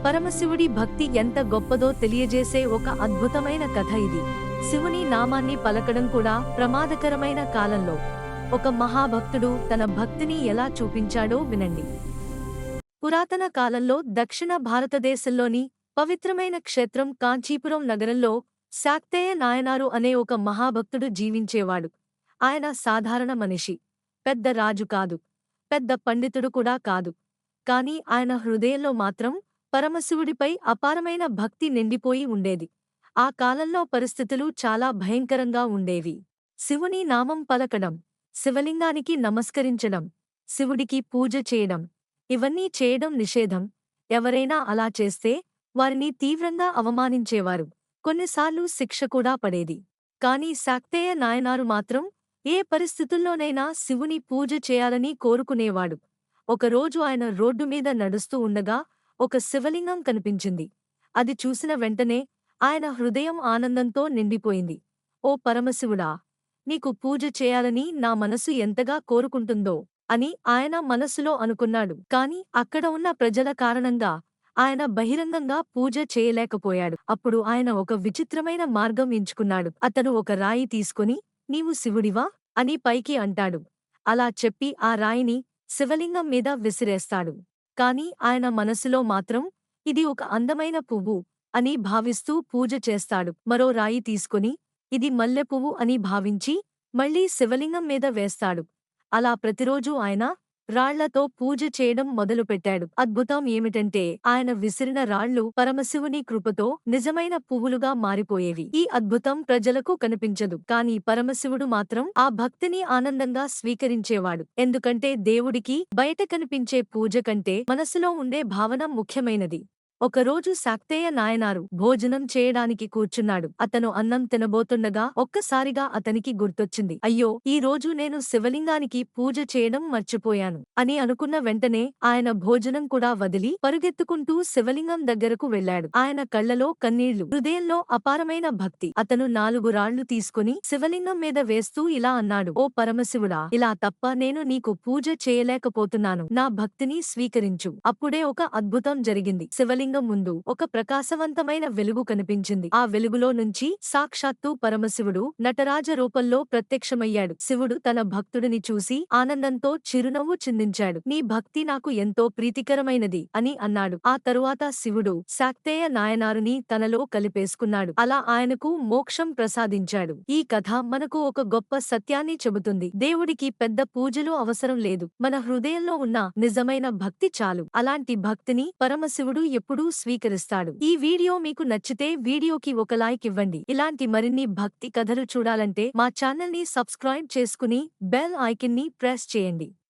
పరమశివుడి భక్తి ఎంత గొప్పదో తెలియజేసే ఒక అద్భుతమైన కథ ఇది. శివుని నామాన్ని పలకడం కూడా ప్రమాదకరమైన కాలంలో ఒక మహాభక్తుడు తన భక్తిని ఎలా చూపించాడో వినండి. పురాతన కాలంలో దక్షిణ భారతదేశంలోని పవిత్రమైన క్షేత్రం కాంచీపురం నగరంలో శాక్తేయ నాయనారు అనే ఒక మహాభక్తుడు జీవించేవాడు. ఆయన సాధారణ మనిషి, పెద్ద రాజు కాదు, పెద్ద పండితుడు కూడా కాదు. కాని ఆయన హృదయంలో మాత్రం పరమశివుడిపై అపారమైన భక్తి నిండిపోయి ఉండేది. ఆ కాలంలో పరిస్థితులు చాలా భయంకరంగా ఉండేవి. శివుని నామం పలకడం, శివలింగానికి నమస్కరించడం, శివుడికి పూజ చేయడం, ఇవన్నీ చేయడం నిషేధం. ఎవరైనా అలా చేస్తే వారిని తీవ్రంగా అవమానించేవారు. కొన్నిసార్లు శిక్ష కూడా పడేది. కాని శాక్తేయ నాయనారు మాత్రం ఏ పరిస్థితుల్లోనైనా శివుని పూజ చేయాలని కోరుకునేవాడు. ఒకరోజు ఆయన రోడ్డు మీద నడుస్తూ ఉండగా ఒక శివలింగం కనిపించింది. అది చూసిన వెంటనే ఆయన హృదయం ఆనందంతో నిండిపోయింది. ఓ పరమశివుడా, నీకు పూజ చేయాలని నా మనసు ఎంతగా కోరుకుంటుందో అని ఆయన మనసులో అనుకున్నాడు. కాని అక్కడ ఉన్న ప్రజల కారణంగా ఆయన బహిరంగంగా పూజ చేయలేకపోయాడు. అప్పుడు ఆయన ఒక విచిత్రమైన మార్గం ఎంచుకున్నాడు. అతను ఒక రాయి తీసుకుని, నీవు శివుడివా అని పైకి అంటాడు. అలా చెప్పి ఆ రాయిని శివలింగం మీద విసిరేస్తాడు. కాని ఆయన మనసులో మాత్రం ఇది ఒక అందమైన పువ్వు అని భావిస్తూ పూజ చేస్తాడు. మరో రాయి తీసుకుని ఇది మల్లెపువ్వు అని భావించి మళ్లీ శివలింగం మీద వేస్తాడు. అలా ప్రతిరోజూ ఆయన రాళ్లతో పూజ చేయడం మొదలుపెట్టాడు. అద్భుతం ఏమిటంటే ఆయన విసిరిన రాళ్లు పరమశివుని కృపతో నిజమైన పువ్వులుగా మారిపోయేవి. ఈ అద్భుతం ప్రజలకు కనిపించదు, కాని పరమశివుడు మాత్రం ఆ భక్తిని ఆనందంగా స్వీకరించేవాడు. ఎందుకంటే దేవుడికి బయట కనిపించే పూజ కంటే మనసులో ఉండే భావన ముఖ్యమైనది. ఒకరోజు శాక్తేయ నాయనారు భోజనం చేయడానికి కూర్చున్నాడు. అతను అన్నం తినబోతుండగా ఒక్కసారిగా అతనికి గుర్తొచ్చింది. అయ్యో, ఈ రోజు నేను శివలింగానికి పూజ చేయడం మర్చిపోయాను అని అనుకున్న వెంటనే ఆయన భోజనం కూడా వదిలి పరుగెత్తుకుంటూ శివలింగం దగ్గరకు వెళ్లాడు. ఆయన కళ్లలో కన్నీళ్లు, హృదయంలో అపారమైన భక్తి. అతను 4 రాళ్లు తీసుకుని శివలింగం మీద వేస్తూ ఇలా అన్నాడు. ఓ పరమశివుడా, ఇలా తప్ప నేను నీకు పూజ చేయలేకపోతున్నాను. నా భక్తిని స్వీకరించు. అప్పుడే ఒక అద్భుతం జరిగింది. శివలింగం ముందు ఒక ప్రకాశవంతమైన వెలుగు కనిపించింది. ఆ వెలుగులో నుంచి సాక్షాత్తు పరమశివుడు నటరాజ రూపంలో ప్రత్యక్షమయ్యాడు. శివుడు తన భక్తుడిని చూసి ఆనందంతో చిరునవ్వు చిందించాడు. నీ భక్తి నాకు ఎంతో ప్రీతికరమైనది అని అన్నాడు. ఆ తరువాత శివుడు శాక్తేయ నాయనారుని తనలో కలిపేసుకున్నాడు. అలా ఆయనకు మోక్షం ప్రసాదించాడు. ఈ కథ మనకు ఒక గొప్ప సత్యాన్ని చెబుతుంది. దేవుడికి పెద్ద పూజలు అవసరం లేదు, మన హృదయంలో ఉన్న నిజమైన భక్తి చాలు. అలాంటి భక్తిని పరమశివుడు ఎప్పుడూ స్వీకరిస్తాడు. ఈ వీడియో మీకు నచ్చితే వీడియోకి ఒక లైక్ ఇవ్వండి. ఇలాంటి మరిన్ని భక్తి కథలు చూడాలంటే మా ఛానల్ ని సబ్స్క్రైబ్ చేసుకుని బెల్ ఐకాన్ ని ప్రెస్ చేయండి.